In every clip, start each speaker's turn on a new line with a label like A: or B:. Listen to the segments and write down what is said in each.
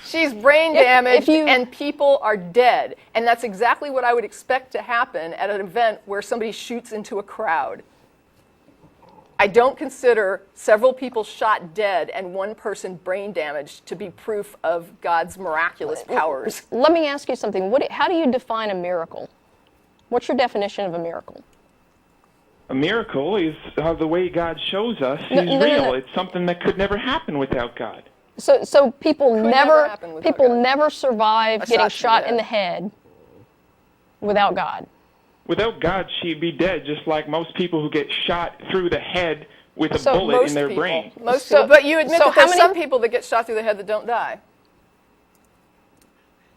A: She's brain damaged and people are dead. And that's exactly what I would expect to happen at an event where somebody shoots into a crowd. I don't consider several people shot dead and one person brain damaged to be proof of God's miraculous powers.
B: Let me ask you something. How do you define a miracle? What's your definition of a miracle?
C: A miracle is the way God shows us He's real. It's something that could never happen without God.
B: So people never survive getting shot in the head without God.
C: Without God, she'd be dead, just like most people who get shot through the head with a bullet in their brain.
A: Most people. But you admit that there's some people that get shot through the head that don't die.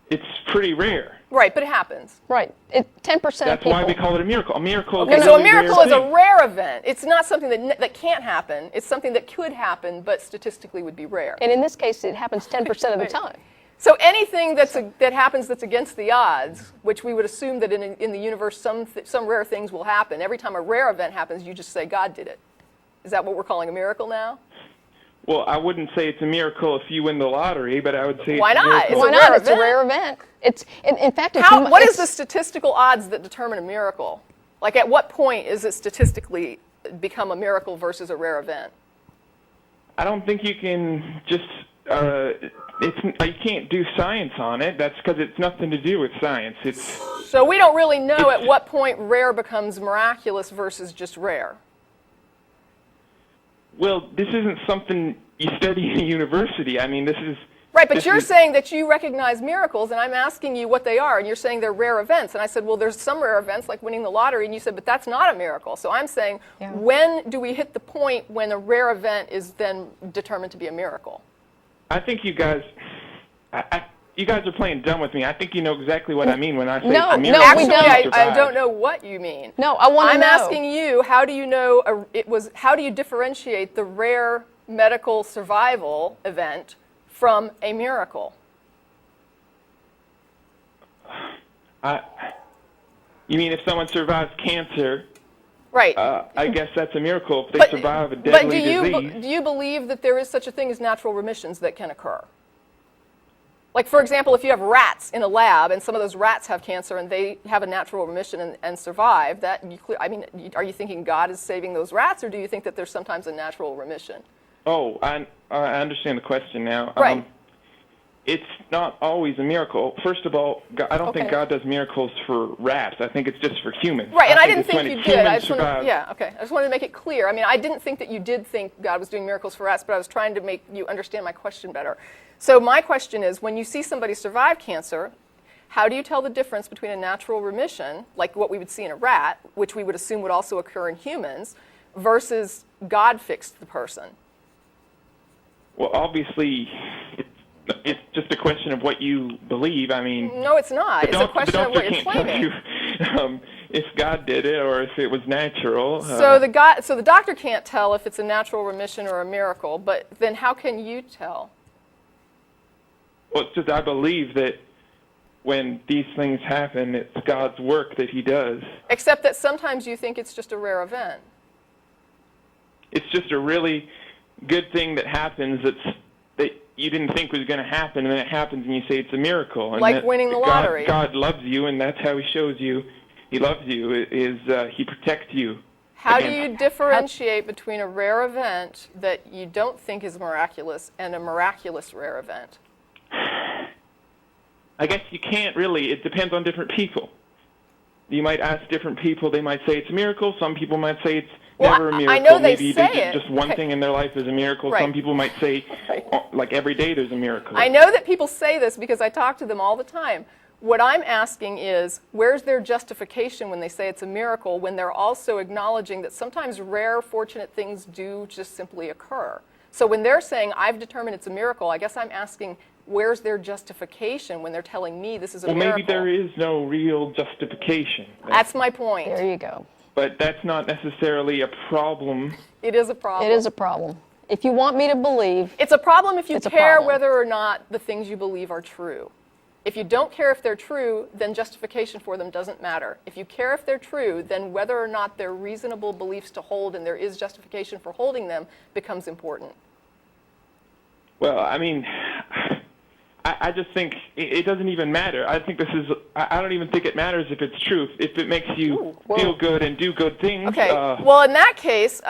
C: It's pretty rare.
A: Right, but it happens.
B: Right. 10% of people.
C: That's why we call it a miracle. A miracle
A: is a miracle is a rare event. It's not something that can't happen. It's something that could happen, but statistically would be rare.
B: And in this case, it happens 10% of the time.
A: So anything that happens that's against the odds, which we would assume that in the universe some rare things will happen. Every time a rare event happens, you just say God did it. Is that what we're calling a miracle now?
C: Well, I wouldn't say it's a miracle if you win the lottery, but I would say
A: why not?
B: Why not? It's a rare event. It's in fact.
A: What is the statistical odds that determine a miracle? Like at what point is it statistically become a miracle versus a rare event?
C: I don't think you can just. You can't do science on it. That's because it's nothing to do with science.
A: So we don't really know at what point rare becomes miraculous versus just rare.
C: Well, this isn't something you study in a university. I mean, this is...
A: Right, but you're saying that you recognize miracles, and I'm asking you what they are, and you're saying they're rare events. And I said, well, there's some rare events, like winning the lottery, and you said, but that's not a miracle. So I'm saying, when do we hit the point when a rare event is then determined to be a miracle?
C: I think you guys... you guys are playing dumb with me. I think you know exactly what I mean when I say
A: a miracle. No, actually, I don't know what you mean.
B: No, I want to know.
A: I'm asking you, how do you know how do you differentiate the rare medical survival event from a miracle?
C: You mean if someone survives cancer?
A: Right.
C: I guess that's a miracle if they survive a deadly disease.
A: But do you believe that there is such a thing as natural remissions that can occur? Like, for example, if you have rats in a lab and some of those rats have cancer and they have a natural remission and survive, are you thinking God is saving those rats, or do you think that there's sometimes a natural remission?
C: Oh, I understand the question now.
A: Right.
C: It's not always a miracle. First of all, I don't think God does miracles for rats. I think it's just for humans.
A: Right, and I didn't think you did. I just wanted to make it clear. I mean, I didn't think that you did think God was doing miracles for rats, but I was trying to make you understand my question better. So my question is, when you see somebody survive cancer, how do you tell the difference between a natural remission, like what we would see in a rat, which we would assume would also occur in humans, versus God fixed the person?
C: Well, obviously, it's just a question of what you believe. I mean...
A: No, it's not. It's a question of what you're claiming.
C: If God did it or if it was natural.
A: So the doctor can't tell if it's a natural remission or a miracle, but then how can you tell?
C: Well, it's just I believe that when these things happen, it's God's work that He does.
A: Except that sometimes you think it's just a rare event.
C: It's just a really good thing that happens that you didn't think was going to happen, and then it happens, and you say it's a miracle. And
A: like winning the lottery.
C: God loves you, and that's how He shows you He loves you, is He protects you.
A: How do you differentiate between a rare event that you don't think is miraculous and a miraculous rare event?
C: I guess you can't really. It depends on different people. You might ask different people. They might say it's a miracle. Some people might say it's never a miracle.
A: I know
C: Maybe
A: say
C: they did just one thing in their life is a miracle.
A: Right.
C: Some people might say, like, every day there's a miracle.
A: I know that people say this because I talk to them all the time. What I'm asking is, where's their justification when they say it's a miracle, when they're also acknowledging that sometimes rare, fortunate things do just simply occur? So when they're saying, I've determined it's a miracle, I guess I'm asking, where's their justification when they're telling me this is a miracle?
C: Well, maybe there is no real justification.
A: That's my point.
B: There you go.
C: But that's not necessarily a problem.
A: It is a problem.
B: It is a problem. If you want me to believe...
A: It's a problem if you care whether or not the things you believe are true. If you don't care if they're true, then justification for them doesn't matter. If you care if they're true, then whether or not they're reasonable beliefs to hold and there is justification for holding them becomes important.
C: Well, I mean, I just think it doesn't even matter. I think I don't even think it matters if it's true. If it makes you feel good and do good things.
A: Okay. Well, in that case,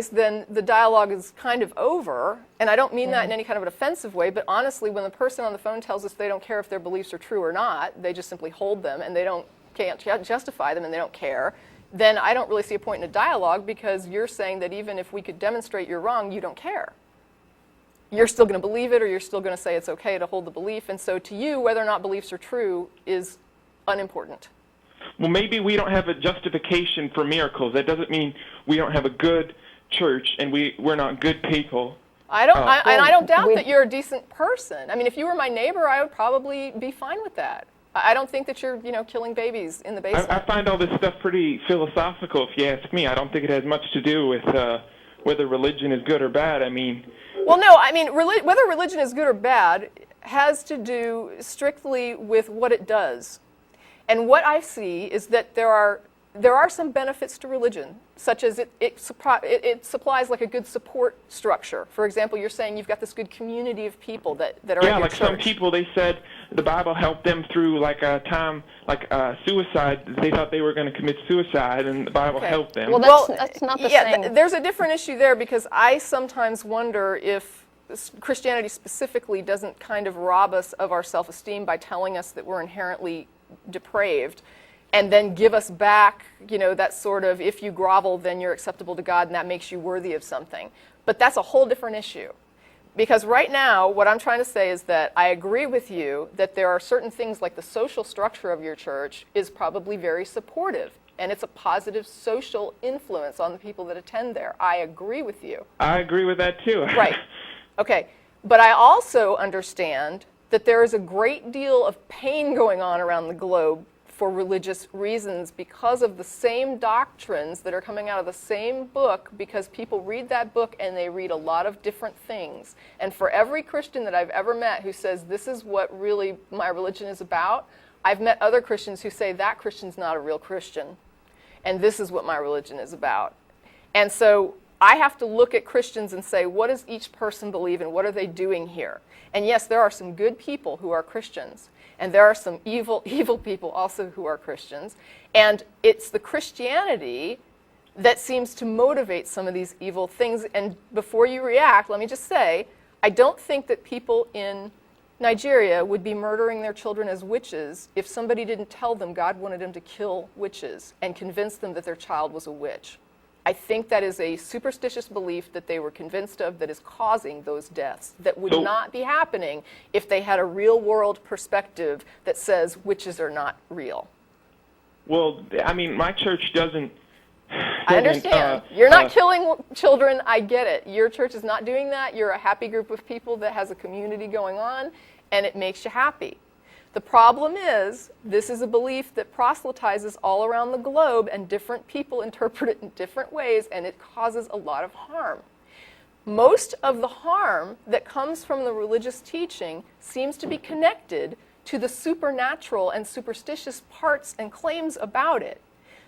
A: then the dialogue is kind of over, and I don't mean that in any kind of an offensive way. But honestly, when the person on the phone tells us they don't care if their beliefs are true or not, they just simply hold them, and they can't justify them, and they don't care. Then I don't really see a point in a dialogue, because you're saying that even if we could demonstrate you're wrong, you don't care. You're still going to believe it, or you're still going to say it's okay to hold the belief. And so to you, whether or not beliefs are true is unimportant.
C: Well, maybe we don't have a justification for miracles. That doesn't mean we don't have a good church and we're not good people.
A: I don't doubt that you're a decent person. I mean, if you were my neighbor, I would probably be fine with that. I don't think that you're, killing babies in the basement.
C: I find all this stuff pretty philosophical, if you ask me. I don't think it has much to do with whether religion is good or bad. I mean...
A: Well, no, I mean, whether religion is good or bad has to do strictly with what it does. And what I see is that there are some benefits to religion, such as it supplies like a good support structure. For example, you're saying you've got this good community of people that are in your
C: like
A: church.
C: Some people, they said the Bible helped them through like a time, like suicide. They thought they were going to commit suicide, and the Bible helped them.
B: Well, that's not the same.
A: There's a different issue there, because I sometimes wonder if Christianity specifically doesn't kind of rob us of our self-esteem by telling us that we're inherently depraved, and then give us back, that sort of, if you grovel, then you're acceptable to God, and that makes you worthy of something. But that's a whole different issue. Because right now, what I'm trying to say is that I agree with you that there are certain things, like the social structure of your church is probably very supportive, and it's a positive social influence on the people that attend there. I agree with you.
C: I agree with that too.
A: Right. Okay. But I also understand that there is a great deal of pain going on around the globe for religious reasons, because of the same doctrines that are coming out of the same book, because people read that book and they read a lot of different things. And for every Christian that I've ever met who says this is what really my religion is about, I've met other Christians who say that Christian's not a real Christian, and this is what my religion is about. And so I have to look at Christians and say, what does each person believe and what are they doing here? And yes, there are some good people who are Christians, and there are some evil people also who are Christians. And it's the Christianity that seems to motivate some of these evil things. And before you react, let me just say, I don't think that people in Nigeria would be murdering their children as witches if somebody didn't tell them God wanted them to kill witches and convince them that their child was a witch. I think that is a superstitious belief that they were convinced of that is causing those deaths that would not be happening if they had a real-world perspective that says witches are not real.
C: Well, I mean, my church doesn't...
A: I understand. You're not killing children. I get it. Your church is not doing that. You're a happy group of people that has a community going on, and it makes you happy. The problem is, this is a belief that proselytizes all around the globe, and different people interpret it in different ways, and it causes a lot of harm. Most of the harm that comes from the religious teaching seems to be connected to the supernatural and superstitious parts and claims about it.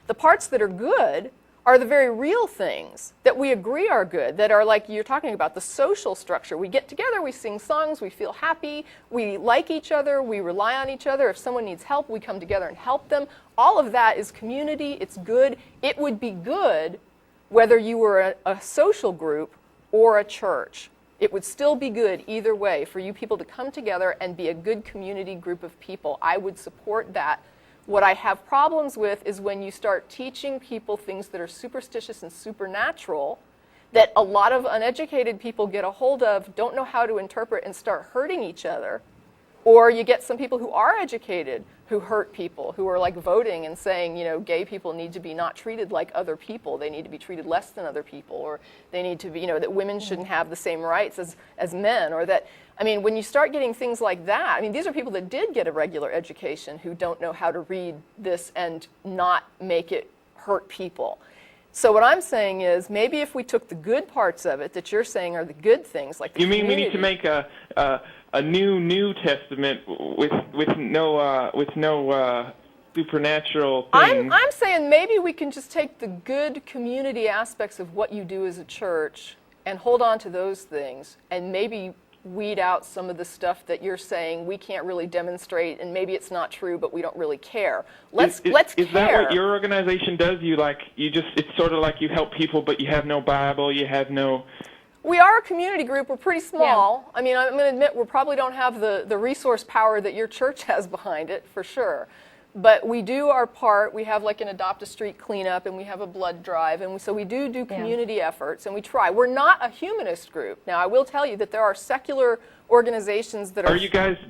A: The parts that are good are the very real things that we agree are good, that are like you're talking about, the social structure. We get together, we sing songs, we feel happy, we like each other, we rely on each other. If someone needs help, we come together and help them. All of that is community, it's good. It would be good whether you were a social group or a church. It would still be good either way for you people to come together and be a good community group of people. I would support that. What I have problems with is when you start teaching people things that are superstitious and supernatural that a lot of uneducated people get a hold of, don't know how to interpret, and start hurting each other. Or you get some people who are educated who hurt people, who are like voting and saying, gay people need to be not treated like other people. They need to be treated less than other people. Or they need to be, that women shouldn't have the same rights as men. Or that, when you start getting things like that, these are people that did get a regular education who don't know how to read this and not make it hurt people. So what I'm saying is, maybe if we took the good parts of it that you're saying are the good things, like the
C: You mean
A: community,
C: we need to make a New Testament with no supernatural things?
A: I'm saying maybe we can just take the good community aspects of what you do as a church and hold on to those things, and maybe weed out some of the stuff that you're saying we can't really demonstrate, and maybe it's not true, but we don't really care. Let's care.
C: Is that what your organization does? It's sort of like you help people, but you have no Bible, you have no...
A: We are a community group. We're pretty small. Yeah. I mean, I'm going to admit we probably don't have the resource power that your church has behind it, for sure. But we do our part. We have like an Adopt a Street cleanup, and we have a blood drive, and so we do community efforts, and we try. We're not a humanist group. Now, I will tell you that there are secular organizations that are...
C: Do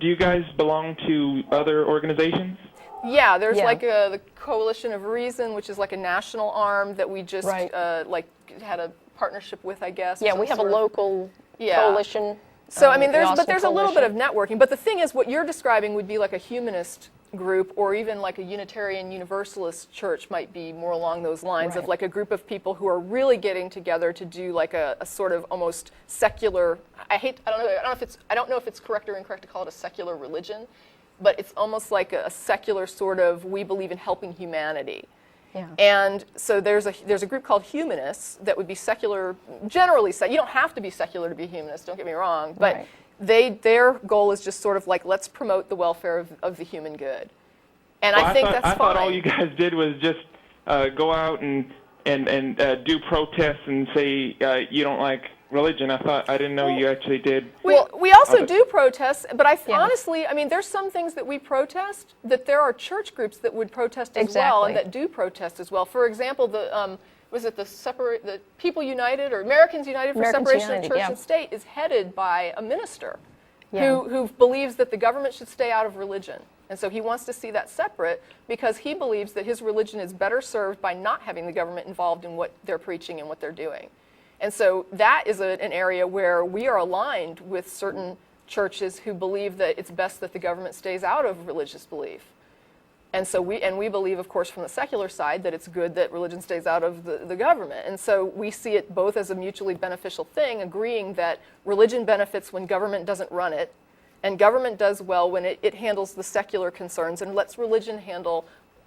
C: you guys belong to other organizations?
A: Yeah, there's like the Coalition of Reason, which is like a national arm that we just like had a partnership with, I guess.
B: Yeah, we have a local coalition.
A: So I mean, there's a little bit of networking. But the thing is, what you're describing would be like a humanist group, or even like a Unitarian Universalist church might be more along those lines of like a group of people who are really getting together to do like a sort of almost secular. I don't know if it's correct or incorrect to call it a secular religion, but it's almost like a secular sort of, we believe in helping humanity. Yeah. And so there's a group called humanists that would be secular, generally. You don't have to be secular to be humanist, don't get me wrong, but their goal is just sort of like, let's promote the welfare of the human good. And I think that's fine.
C: I thought all you guys did was just go out and do protests and say you don't like religion. I didn't know you actually did.
A: We also do protests, but honestly, I mean, there's some things that we protest that there are church groups that would protest as well, and that do protest as well. For example, the People United or Americans United for Separation of Church and State is headed by a minister who believes that the government should stay out of religion. And so he wants to see that separate because he believes that his religion is better served by not having the government involved in what they're preaching and what they're doing. And so that is an area where we are aligned with certain churches who believe that it's best that the government stays out of religious belief. And so we believe, of course, from the secular side that it's good that religion stays out of the government. And so we see it both as a mutually beneficial thing, agreeing that religion benefits when government doesn't run it, and government does well when it handles the secular concerns and lets religion handle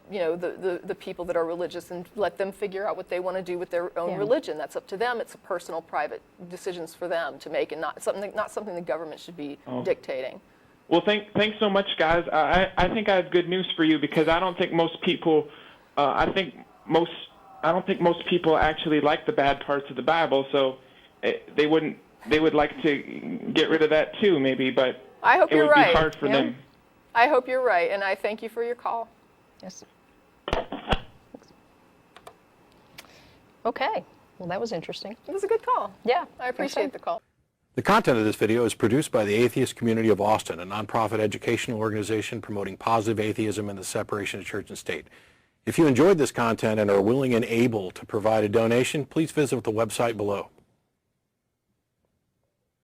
A: the people that are religious and let them figure out what they want to do with their own religion. That's up to them. It's a personal, private decisions for them to make, and not something the government should be dictating.
C: Well, thanks so much, guys. I think I have good news for you because I don't think most people. I don't think most people actually like the bad parts of the Bible, so they would like to get rid of that too, maybe. But
A: I hope you're right.
C: It would be hard for them.
A: I hope you're right, and I thank you for your call.
B: Yes. Okay. Well, that was interesting.
A: It was a good call.
B: Yeah.
A: I appreciate the call.
D: The content of this video is produced by the Atheist Community of Austin, a nonprofit educational organization promoting positive atheism and the separation of church and state. If you enjoyed this content and are willing and able to provide a donation, please visit the website below.